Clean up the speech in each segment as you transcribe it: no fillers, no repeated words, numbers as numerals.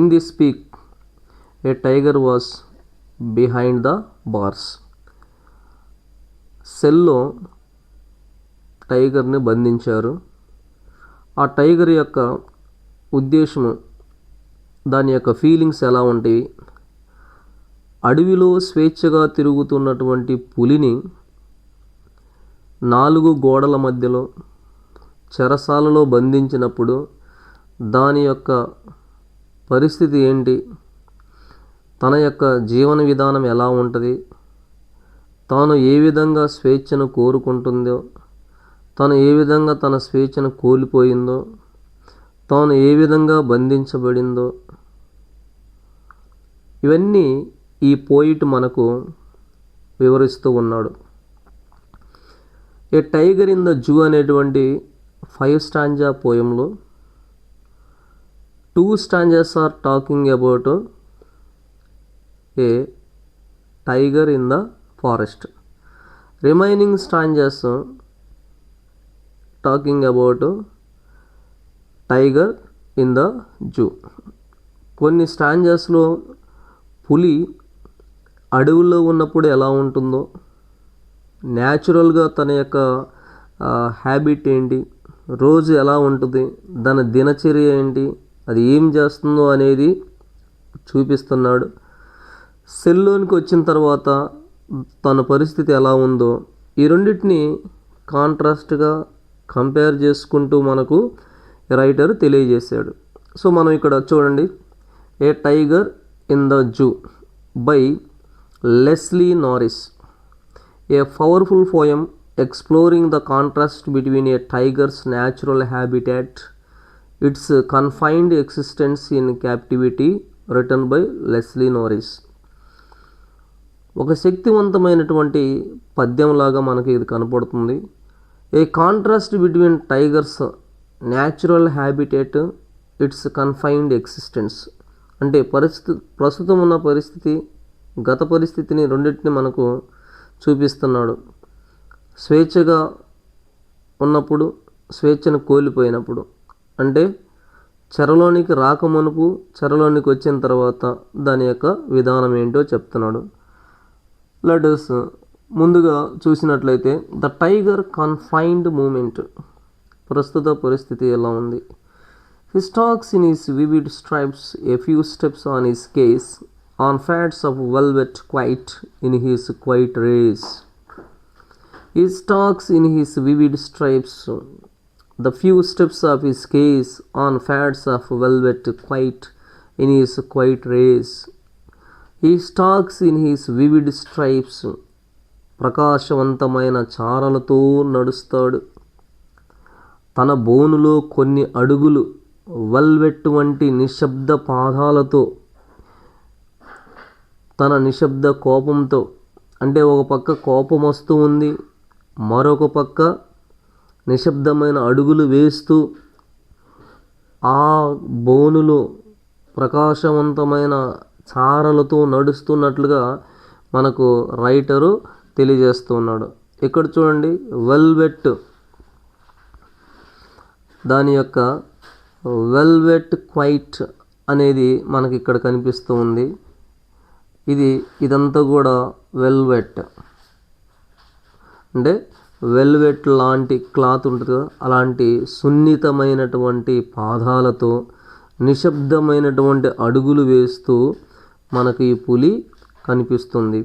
In the speak A tiger was behind the bars. సెల్లో టైగర్ని బంధించారు. ఆ tiger యొక్క ఉద్దేశము, దాని యొక్క ఫీలింగ్స్ ఎలా ఉంటాయి, అడవిలో స్వేచ్ఛగా తిరుగుతున్నటువంటి పులిని 4 గోడల మధ్యలో చెరసాలలో బంధించినప్పుడు దాని యొక్క పరిస్థితి ఏంటి, తన యొక్క జీవన విధానం ఎలా ఉంటుంది, తాను ఏ విధంగా స్వేచ్ఛను కోరుకుంటుందో, తాను ఏ విధంగా తన స్వేచ్ఛను కోల్పోయిందో, తాను ఏ విధంగా బంధించబడిందో, ఇవన్నీ ఈ పోయిట్ మనకు వివరిస్తూ ఉన్నాడు. A tiger in the zoo అనేటువంటి 5 స్టాంజా పోయంలో 2 stanzas are talking about a tiger in the forest. Remaining stanzas talking about tiger in the zoo. కొన్ని స్టాంజాస్లో పులి అడవుల్లో ఉన్నప్పుడు ఎలా ఉంటుందో, న్యాచురల్గా తన యొక్క హ్యాబిట్ ఏంటి, రోజు ఎలా ఉంటుంది, దాని దినచర్య ఏంటి, అది ఏం చేస్తుందో అనేది చూపిస్తున్నాడు. సెల్లోనికి వచ్చిన తర్వాత తన పరిస్థితి ఎలా ఉందో ఈ రెండింటిని కాంట్రాస్ట్గా కంపేర్ చేసుకుంటూ మనకు రైటర్ తెలియజేశాడు. సో మనం ఇక్కడ చూడండి, a tiger in the zoo by Leslie Norris, a powerful poem exploring the contrast between a tiger's natural habitat, its confined existence in captivity, written by Leslie Norris. ఒక శక్తివంతమైనటువంటి పద్యంలాగా మనకి ఇది కనపడుతుంది. ఏ contrast between tigers natural habitat, it's confined existence. అంటే ప్రస్తుతం ఉన్న పరిస్థితి, గత పరిస్థితిని రెండింటిని మనకు చూపిస్తున్నాడు. స్వేచ్ఛగా ఉన్నప్పుడు, స్వేచ్ఛను కోల్పోయినప్పుడు, అంటే చెరలోనికి రాకమునుపు, చెరలోనికి వచ్చిన తర్వాత దాని యొక్క విధానం ఏంటో చెప్తున్నాడు. లెట్ us ముందుగా చూసినట్లయితే ద టైగర్ కన్ఫైన్డ్ మూమెంట్, ప్రస్తుత పరిస్థితి ఎలా ఉంది. He stalks in his vivid stripes, a few steps on his case, on fats of velvet quiet in his quiet race. He stalks in his vivid stripes, the few steps of his case, on fats of velvet quiet in his quiet race. He stalks in his vivid stripes, ప్రకాశవంతమైన చారలతో నడుస్తాడు. తన బోనులో కొన్ని అడుగులు velvet వంటి నిశ్శబ్ద పాదాలతో, తన నిశ్శబ్ద కోపంతో, అంటే ఒక పక్క కోపం వస్తూ ఉంది, మరొక పక్క నిశ్శబ్దమైన అడుగులు వేస్తూ ఆ బోనులో ప్రకాశవంతమైన చారలతో నడుస్తున్నట్లుగా మనకు రైటరు తెలియజేస్తున్నాడు. ఇక్కడ చూడండి, వెల్వెట్, దాని యొక్క వెల్వెట్ క్వైట్ అనేది మనకి ఇక్కడ కనిపిస్తూ ఉంది. ఇదంతా కూడా వెల్వెట్, అంటే వెల్వెట్ లాంటి క్లాత్ ఉంటుంది కదా, అలాంటి సున్నితమైనటువంటి పాదాలతో నిశ్శబ్దమైనటువంటి అడుగులు వేస్తూ మనకి ఈ పులి కనిపిస్తుంది.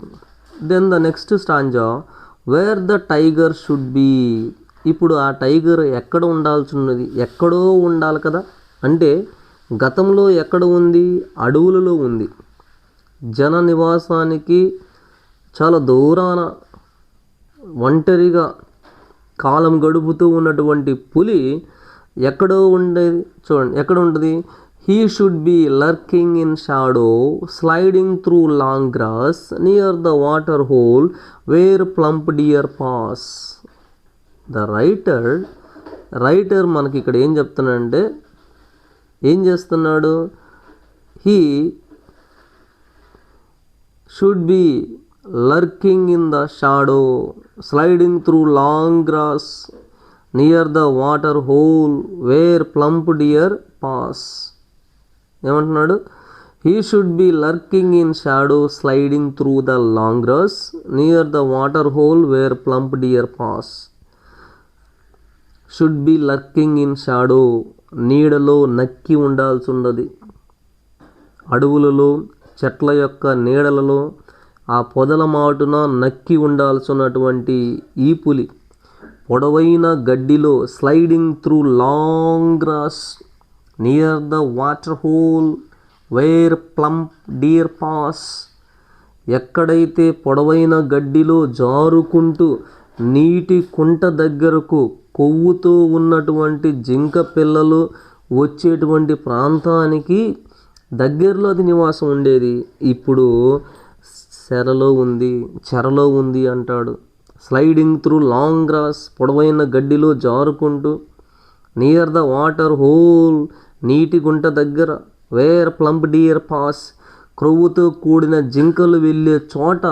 Then the next stanza, where the tiger should be. ఇప్పుడు ఆ టైగర్ ఎక్కడ ఉండాల్సి ఉన్నది, ఎక్కడో ఉండాలి కదా, అంటే గతంలో ఎక్కడ ఉంది, అడవులలో ఉంది. జన నివాసానికి చాలా దూరాన ఒంటరిగా కాలం గడుపుతూ ఉన్నటువంటి పులి ఎక్కడో ఉండేది. చూడండి ఎక్కడ ఉంటుంది. He should be lurking in shadow, sliding through long grass, near the water hole where plump deer pass. The writer మనకి ఇక్కడ ఏం చెప్తున్నాడంటే, ఏం చేస్తున్నాడు, he should be lurking in the shadow, sliding through long grass, near the water hole where plump deer pass. ఏమంటున్నాడు, He should be lurking in shadow, sliding through the long grass near the water hole where plump deer pass. Should be lurking in shadow, నీడలో నక్కి ఉండాల్సి ఉన్నది. అడవులలో చెట్ల యొక్క నీడలలో ఆ పొదల మాటున నక్కి ఉండాల్సినటువంటి ఈ పులి పొడవైన గడ్డిలో sliding through long grass near the water hole where plump deer pass, ఎక్కడైతే పొడవైన గడ్డిలో జారుకుంటూ నీటి కుంట దగ్గరకు కొవ్వుతో ఉన్నటువంటి జింక పిల్లలు వచ్చేటువంటి ప్రాంతానికి దగ్గరలో అది నివాసం ఉండేది. ఇప్పుడు చెరలో ఉంది అంటాడు. స్లైడింగ్ త్రూ లాంగ్ గ్రాస్, పొడవైన గడ్డిలో జారుకుంటూ, నియర్ ద వాటర్ హోల్, నీటి గుంట దగ్గర, వేర్ ప్లంప్ డియర్ పాస్, క్రొవ్వుతో కూడిన జింకలు వెళ్ళే చోట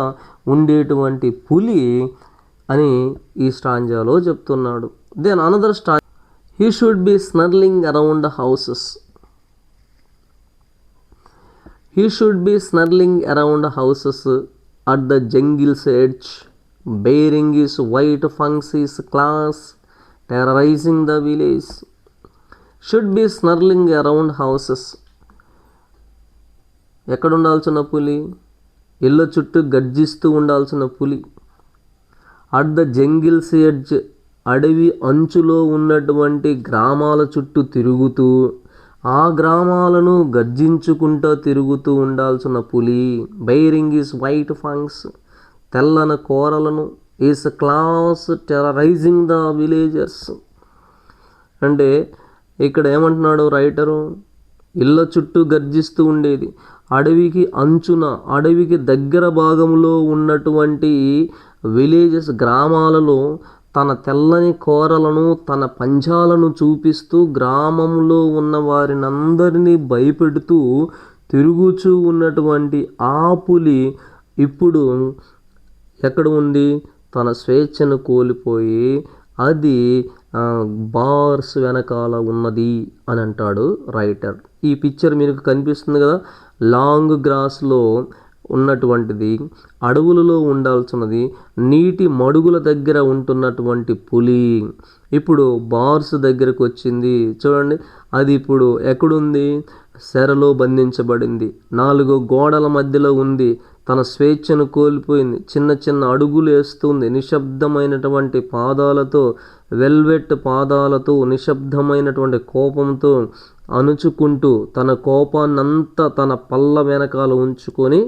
ఉండేటువంటి పులి అని ఈ స్టాంజాలో చెప్తున్నాడు. Then another stanza, he should be snarling around houses. He should be snarling around houses at the jungle's edge, bearing his white fangs, his claws, terrorizing the village. Should be snarling around houses. ఎక్కడ ఉండాల్సిన పులి? ఇళ్ళ చుట్టూ గర్జిస్తూ ఉండాల్సిన పులి. At the jungles edge, అడవి అంచులో ఉన్నటువంటి గ్రామాల చుట్టూ తిరుగుతూ ఆ గ్రామాలను గర్జించుకుంటూ తిరుగుతూ ఉండాల్సిన పులి. బైరింగ్ ఈస్ వైట్ ఫంగ్స్, తెల్లన కోరలను, his claws terrorising the villagers. అంటే ఇక్కడ ఏమంటున్నాడు రైటరు? ఇళ్ళ చుట్టూ గర్జిస్తూ ఉండేది, అడవికి అంచున, అడవికి దగ్గర భాగంలో ఉన్నటువంటి విలేజెస్, గ్రామాలలో తన తెల్లని కోరలను, తన పంజాలను చూపిస్తూ గ్రామంలో ఉన్న వారినందరినీ భయపెడుతూ తిరుగుచూ ఉన్నటువంటి ఆ పులి ఇప్పుడు ఎక్కడ ఉంది? తన స్వేచ్ఛను కోల్పోయి అది బార్స్ వెనకాల ఉన్నది అని అంటాడు రైటర్. ఈ పిక్చర్ మీకు కనిపిస్తుంది కదా, లాంగ్ గ్రాస్లో ఉన్నటువంటిది, అడవులలో ఉండాల్సినది, నీటి మడుగుల దగ్గర ఉంటున్నటువంటి పులి ఇప్పుడు బార్స్ దగ్గరకు వచ్చింది. చూడండి, అది ఇప్పుడు ఎక్కడుంది? సెరలో బంధించబడింది, 4 గోడల మధ్యలో ఉంది, తన స్వేచ్ఛను కోల్పోయింది, చిన్న చిన్న అడుగులు వేస్తుంది, నిశ్శబ్దమైనటువంటి పాదాలతో, వెల్వెట్ పాదాలతో, నిశ్శబ్దమైనటువంటి కోపంతో అణుచుకుంటూ తన కోపాన్నంతా తన పళ్ళ వెనకాల ఉంచుకొని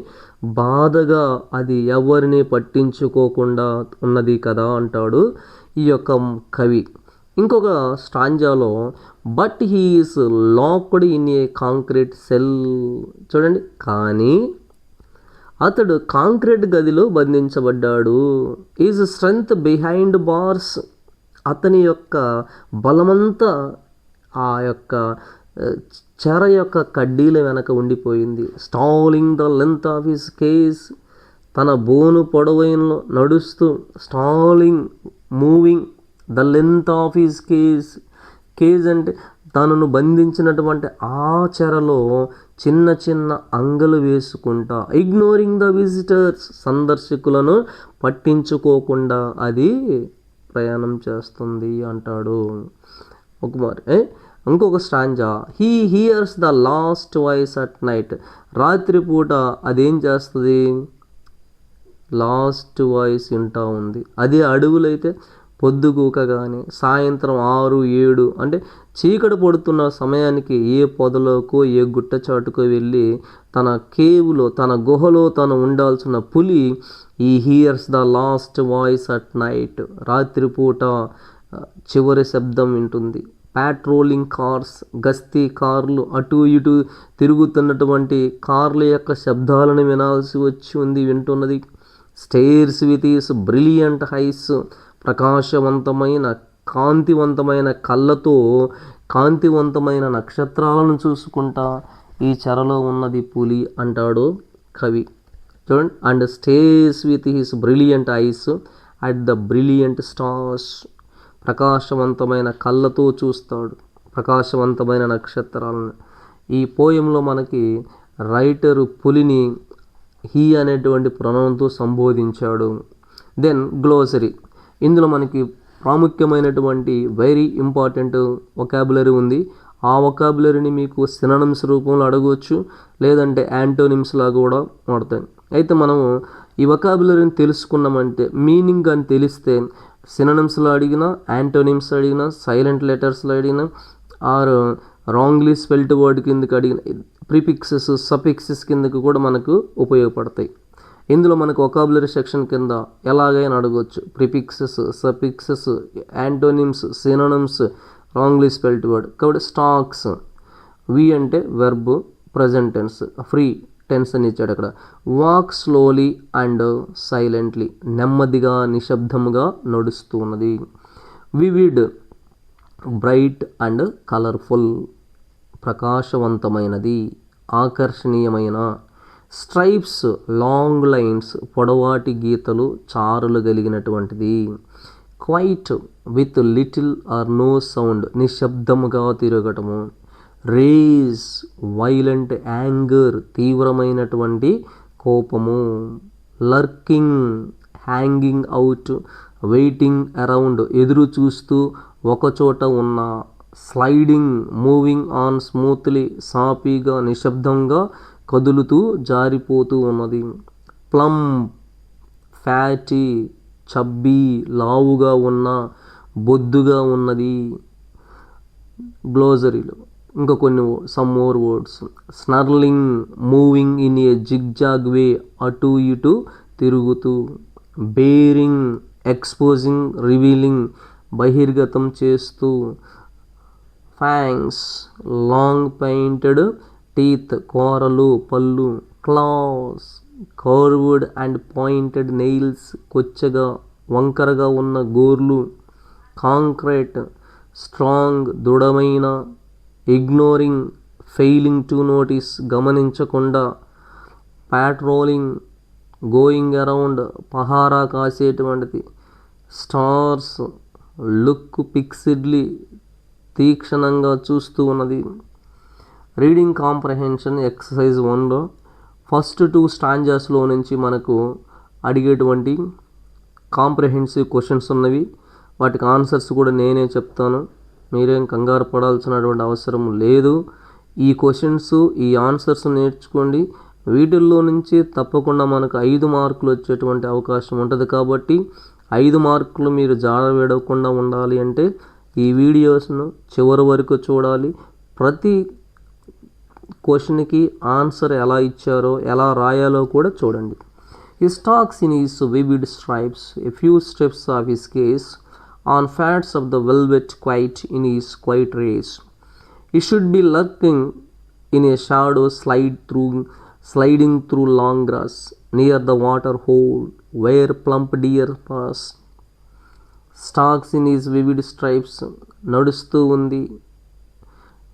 బాధగా అది ఎవరిని పట్టించుకోకుండా ఉన్నది కదా అంటాడు ఈ యొక్క కవి. ఇంకొక స్టాంజాలో, but he is locked in a concrete cell. చూడండి, కానీ అతడు కాంక్రీట్ గదిలో బంధించబడ్డాడు. ఈజ్ స్ట్రెంగ్త్ బిహైండ్ బార్స్, అతని యొక్క బలమంతా ఆ యొక్క చెర యొక్క కడ్డీల వెనక ఉండిపోయింది. Stalking the length of his cage, తన బోను పొడవైన నడుస్తూ, stalking, moving, the length of his cage. Cage అంటే తనను బంధించినటువంటి ఆ చెరలో చిన్న చిన్న అంగలు వేసుకుంటా, ఇగ్నోరింగ్ ద విజిటర్స్, సందర్శకులను పట్టించుకోకుండా అది ప్రయాణం చేస్తుంది అంటాడు. ఇంకొక stanza, he here's the last voice at night. రాత్రిపూట అదేం చేస్తుంది? లాస్ట్ వాయిస్ వింటూ ఉంది. అదే అడవులైతే పొద్దుగూక కానీ సాయంత్రం 6, 7 అంటే చీకటి పడుతున్న సమయానికి ఏ పొదలోకో ఏ గుట్ట చాటుకో వెళ్ళి తన కేవ్లో, తన గుహలో తను ఉండాల్సిన పులి ఈ hears the last voice at night, రాత్రిపూట చివరి శబ్దం వింటుంది. ప్యాట్రోలింగ్ కార్స్, గస్తీ కార్లు, అటు ఇటు తిరుగుతున్నటువంటి కార్ల యొక్క శబ్దాలను వినాల్సి వింటున్నది. Stares with his brilliant eyes, ప్రకాశవంతమైన కాంతివంతమైన కళ్ళతో కాంతివంతమైన నక్షత్రాలను చూసుకుంటా ఈ చెరలో ఉన్నది పులి అంటాడు కవి. చూడండి, and stairs with his brilliant ice at the brilliant stars, ప్రకాశవంతమైన కళ్ళతో చూస్తాడు ప్రకాశవంతమైన నక్షత్రాలను. ఈ పోయంలో మనకి రైటరు పులిని హీ అనేటువంటి ప్రొనౌన్తో సంబోధించాడు. దెన్ గ్లోసరీ, ఇందులో మనకి ప్రాముఖ్యమైనటువంటి వెరీ ఇంపార్టెంట్ వొకాబులరీ ఉంది. ఆ వొకాబులరీని మీకు సినోనిమ్స్ రూపంలో అడగవచ్చు, లేదంటే యాంటోనిమ్స్ లాగా కూడా వాడతాయి. అయితే మనము ఈ వొకాబులరీని తెలుసుకున్నామంటే, మీనింగ్ అని తెలిస్తే సినోనిమ్స్లో అడిగినా, యాంటోనిమ్స్ అడిగినా, సైలెంట్ లెటర్స్లో అడిగినా, ఆర్ రాంగ్లీ స్పెల్డ్ వర్డ్ కిందకి అడిగిన ప్రిఫిక్సెస్ సఫిక్సెస్ కిందకి కూడా మనకు ఉపయోగపడతాయి. ఇందులో మనకు వొకాబులరీ సెక్షన్ కింద ఎలాగైనా అడగవచ్చు. Prefixes, suffixes, antonyms, synonyms, wrongly spelled word. కాబట్టి స్టాక్స్, వి అంటే verb, present tense, free tense అని ఇచ్చాడు అక్కడ. వాక్ స్లోలీ అండ్ సైలెంట్లీ, నెమ్మదిగా నిశ్శబ్దముగా నడుస్తూ ఉన్నది. వివిడ్, బ్రైట్ అండ్ కలర్ఫుల్, ప్రకాశవంతమైనది, ఆకర్షణీయమైన. స్ట్రైప్స్, లాంగ్ లైన్స్, పొడవాటి గీతలు, చారులు కలిగినటువంటిది. Quiet, with little or no sound, నిశ్శబ్దముగా తిరగటము. రేజ్, వైలెంట్ యాంగర్, తీవ్రమైనటువంటి కోపము. Lurking, hanging out, waiting around, ఎదురు చూస్తూ ఒకచోట ఉన్న. స్లైడింగ్, మూవింగ్ ఆన్ స్మూత్లీ, సాఫీగా నిశ్శబ్దంగా కదులుతూ జారిపోతూ ఉన్నది. ప్లంప్, ఫ్యాటీ, చబ్బీ, లావుగా ఉన్న, బొద్దుగా ఉన్నది. గ్లోజరీలో ఇంకా కొన్ని some more words. Snarling, moving in a zigzag way, అటు ఇటు తిరుగుతూ. బేరింగ్, ఎక్స్పోజింగ్, రివీలింగ్, బహిర్గతం చేస్తూ. ఫ్యాంగ్స్, లాంగ్ పెయింటెడ్ టీత్, కోరలు, పళ్ళు. Claws, curved and pointed nails, కొచ్చగా వంకరగా ఉన్న గోర్లు. కాంక్రీట్, స్ట్రాంగ్, దృఢమైన. ఇగ్నోరింగ్, ఫెయిలింగ్ టు నోటీస్, గమనించకుండా. పాట్రోలింగ్, గోయింగ్ అరౌండ్, పహారా కాసేటువంటిది. స్టార్స్, లుక్ ఫిక్స్డ్లీ, తీక్షణంగా చూస్తూ ఉన్నది. రీడింగ్ కాంప్రహెన్షన్ ఎక్సర్సైజ్ 1లో ఫస్ట్ 2 స్టాంజాస్లో నుంచి మనకు అడిగేటువంటి కాంప్రహెన్సివ్ క్వశ్చన్స్ ఉన్నవి. వాటికి ఆన్సర్స్ కూడా నేనే చెప్తాను, మీరేం కంగారు పడాల్సినటువంటి అవసరం లేదు. ఈ క్వశ్చన్స్, ఈ ఆన్సర్స్ నేర్చుకోండి. వీటిల్లో నుంచి తప్పకుండా మనకు 5 మార్కులు వచ్చేటువంటి అవకాశం ఉంటుంది. కాబట్టి 5 మార్కులు మీరు జారవేయకుండా ఉండాలి అంటే ఈ వీడియోస్ను చివరి వరకు చూడాలి. ప్రతి క్వశ్చన్కి ఆన్సర్ ఎలా ఇచ్చారో, ఎలా రాయాలో కూడా చూడండి. He stalks in his vivid stripes, a few steps of his case, on fats of the velvet quiet in his quiet race. He should be lurking in a shadow sliding through long grass, near the water hole, where plump deer pass. Stalks in his vivid stripes, నడుస్తూ ఉంది.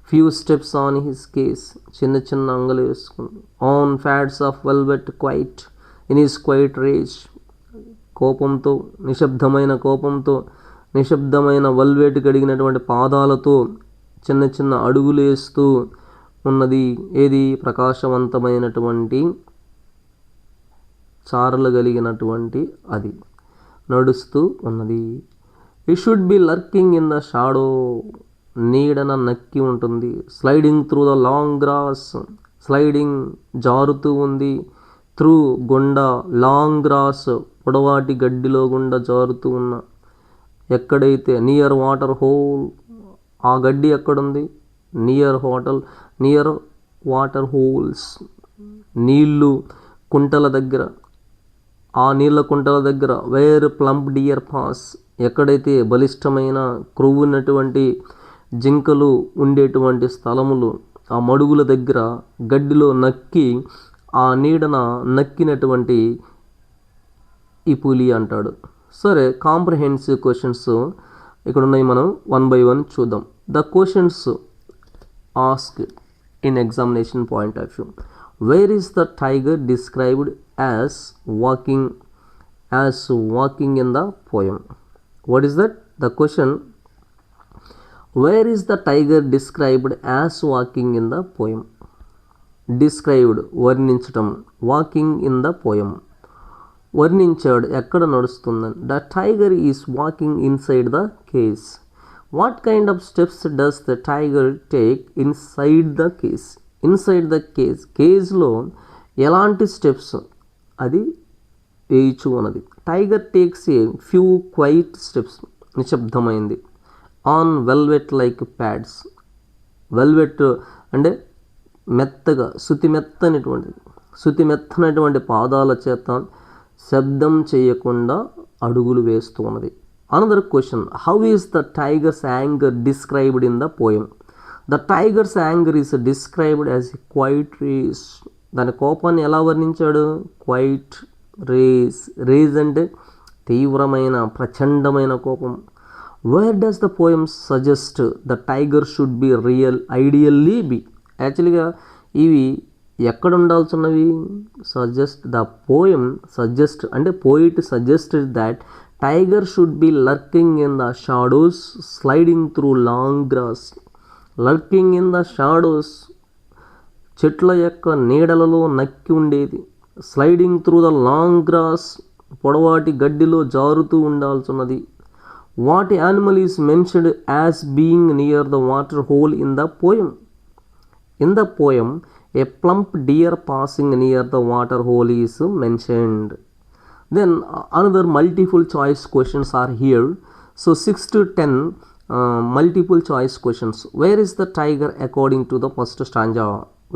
Few steps on his cage, చిన్న చిన్న అంగలు వేసుకుంది. On pads of velvet quiet in his quiet rage, కోపంతో, నిశ్శబ్దమైన కోపంతో, నిశ్శబ్దమైన velvet కడిగినటువంటి పాదాలతో చిన్న చిన్న అడుగులు వేస్తూ ఉన్నది. ఏది? ప్రకాశవంతమైనటువంటి చారలు కలిగినటువంటి అది నడుస్తూ ఉన్నది. He should be lurking in the shadow, నీడన నక్కి ఉంటుంది. Sliding through the long grass, sliding జారుతూ ఉంది. త్రూ గుండా, లాంగ్ గ్రాస్ పొడవాటి గడ్డిలో గుండా జారుతూ ఉన్న. ఎక్కడైతే నియర్ వాటర్ హోల్, ఆ గడ్డి ఎక్కడుంది? నియర్ వాటర్ హోల్స్, నీళ్ళు కుంటల దగ్గర, ఆ నీళ్ళ కుంటల దగ్గర. వేర్ ప్లంప్ డియర్ పాస్, ఎక్కడైతే బలిష్టమైన క్రొవ్వున్నటువంటి జింకలు ఉండేటువంటి స్థలములు, ఆ మడుగుల దగ్గర గడ్డిలో నక్కి ఆ నీడన నక్కినటువంటి ఈ పులి అంటాడు. సరే, కాంప్రహెన్సివ్ క్వశ్చన్స్ ఇక్కడ ఉన్నాయి, మనం 1 by 1 చూద్దాం. The questions ask in examination point of view. Where is the tiger described as walking in the poem? What is that? The question, where is the tiger described as walking in the poem? Described వర్ణించటం, walking in the poem వర్ణించాడు ఎక్కడ నడుస్తుందని. The tiger is walking inside the cage. What kind of steps does the tiger take inside the cage. Inside the cage, కేజ్లో ఎలాంటి steps అది వేయిచు అన్నది. Tiger takes a few quiet steps, నిశ్శబ్దమైంది. On velvet like pads, velvet అంటే మెత్తగా శుతిమెత్తనటువంటి పాదాల చేత శబ్దం చేయకుండా అడుగులు వేస్తూ ఉన్నది. Another question, how is the tiger's anger described in the poem. The tiger's anger is described as quiet rage. దాని కోపాన్ని ఎలా వర్ణించాడు? Quiet race. రేజ్ అంటే తీవ్రమైన ప్రచండమైన కోపం. Where does the poem suggest the tiger should be ideally be. యాక్చువల్గా ఇవి ఎక్కడ ఉండాల్సినవి? సజెస్ట్ ద పోయం సజెస్ట్ అంటే poet suggested that tiger should be lurking in the shadows, sliding through long grass. Lurking in the shadows, చెట్ల యొక్క నీడలలో నక్కి ఉండేది. Sliding through the long grass, పొడవాటి గడ్డిలో జారుతూ ఉండాల్సినది. What animal is mentioned as being near the water hole in the poem. In the poem, a plump deer passing near the water hole is mentioned. Then another multiple choice questions are here. So 6 to 10 multiple choice questions. Where is the tiger according to the first stanza?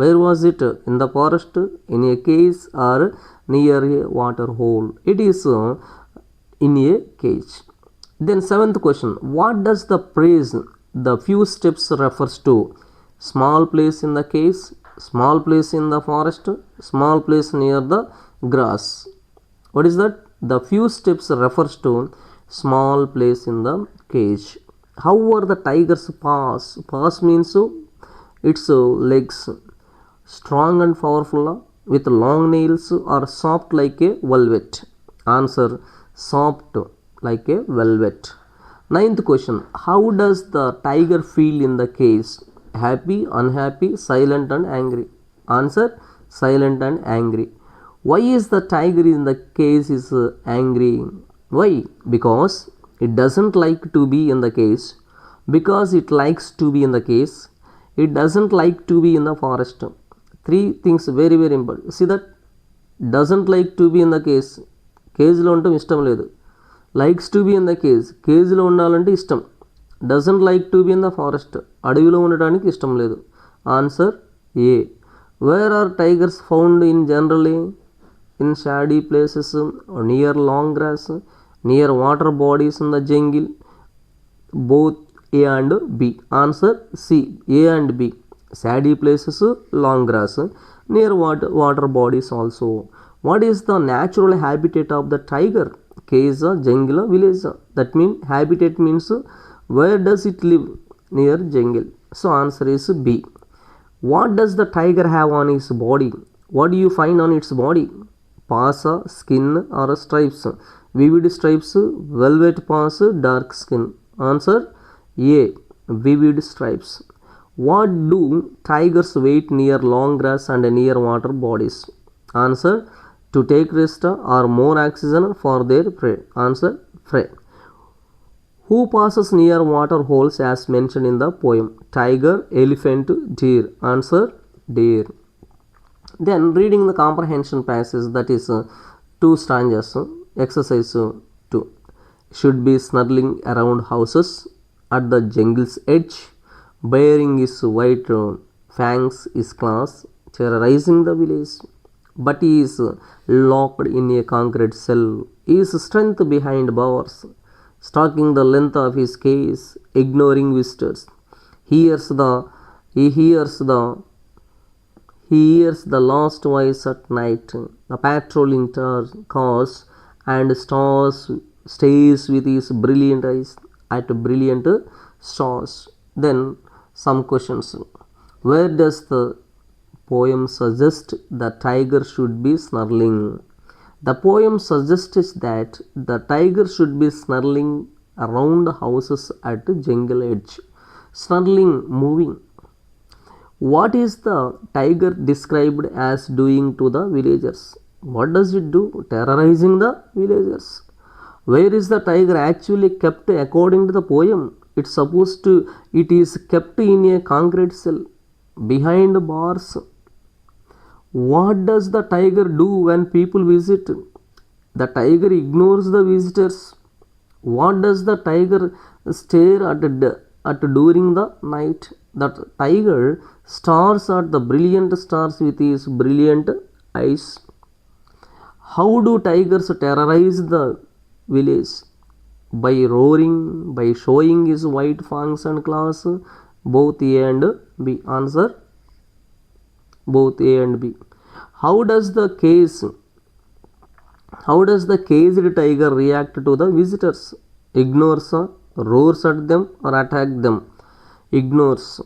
Where was it? In the forest, in a cage, or near a water hole? It is in a cage. Then 7th question. What does the phrase the few steps refers to? Small place in the cage, small place in the forest, small place near the grass. What is that? The few steps refers to small place in the cage. How are the tiger's paws? Paws means its legs. Strong and powerful, with long nails, or soft like a velvet. Answer, soft like a velvet. 9th question. How does the tiger feel in the cage? Happy, unhappy, silent and angry. Answer, silent and angry. Why is the tiger in the cage is angry? Why? Because it doesn't like to be in the cage. Because it likes to be in the cage. It doesn't like to be in the forest. 3 things very very important. See that? Doesn't like to be in the cage. కేజ్లో ఉండటం ఇష్టం లేదు. Likes to be in the cage, కేజ్లో ఉండాలంటే ఇష్టం. Doesn't like to be in the forest, అడవిలో ఉండడానికి ఇష్టం లేదు. Answer A. Where are tigers found in generally? In shady places, near long grass, near water bodies in the jungle. Both A and B. Answer C, A and B. Shady places, long grass, near water bodies also. What is the natural habitat of the tiger? Cage, jungle, village. That mean habitat means where does it live? Near jungle. So answer is B. What does the tiger have on its body? What do you find on its body? Paws, skin or stripes? Vivid stripes, velvet paws, dark skin. Answer A, vivid stripes. What do tigers wait near long grass and near water bodies? Answer, to take rest or more oxygen for their prey. Answer, prey. Who passes near water holes as mentioned in the poem? Tiger, elephant, deer. Answer, deer. Then reading the comprehension passage, that is 2 stanzas. Exercise 2. Should be snuggling around houses at the jungle's edge, bearing his white fangs, his claws, terrorizing the village. But he is locked in a concrete cell, his strength behind bars, stalking the length of his cage, ignoring visitors. He hears the last voice at night, the patrolling cars, and stays with his brilliant eyes at brilliant stars. Then some questions. Where does the poem suggest the tiger should be snarling? The poem suggests that the tiger should be snarling around houses at jungle edge. Snarling, moving. What is the tiger described as doing to the villagers? What does it do? Terrorizing the villagers. Where is the tiger actually kept according to the poem? It is kept in a concrete cell behind bars. What does the tiger do when people visit? The tiger ignores the visitors. What does the tiger stare at during the night? The tiger stares at the brilliant stars with his brilliant eyes. How do tigers terrorize the village? By roaring, by showing his white fangs and claws. Both A and B. Answer both A and B. How does the caged tiger react to the visitors? Ignores, roars at them, or attack them? Ignores.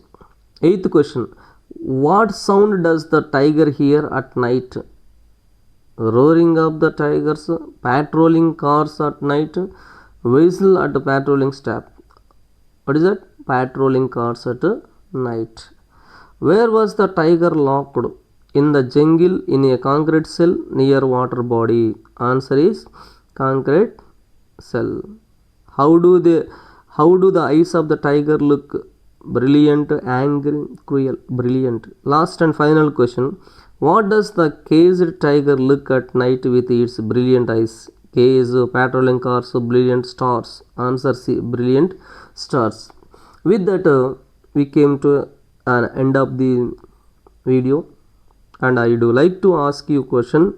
Eighth question. What sound does the tiger hear at night? Roaring of the tigers, patrolling cars at night, whistle at patrolling staff. What is that? Patrolling cars at night. Where was the tiger locked? In the jungle, in a concrete cell near water body. Answer is concrete cell. How do the eyes of the tiger look? Brilliant, angry, cruel. Brilliant. Last and final question. What does the caged tiger look at night with its brilliant eyes? K is patrolling cars, brilliant stars. Answer C, brilliant stars. With that, we came to an end of the video, and I do like to ask you a question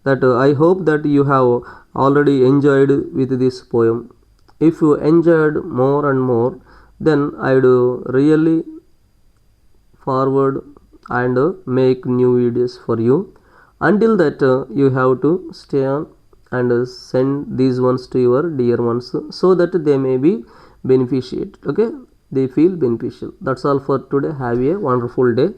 that I hope that you have already enjoyed with this poem. If you enjoyed more and more, then I do really forward and make new videos for you. Until that, you have to stay on and send these ones to your dear ones so that they may be beneficiated. Okay, they feel beneficial. That's all for today. Have a wonderful day.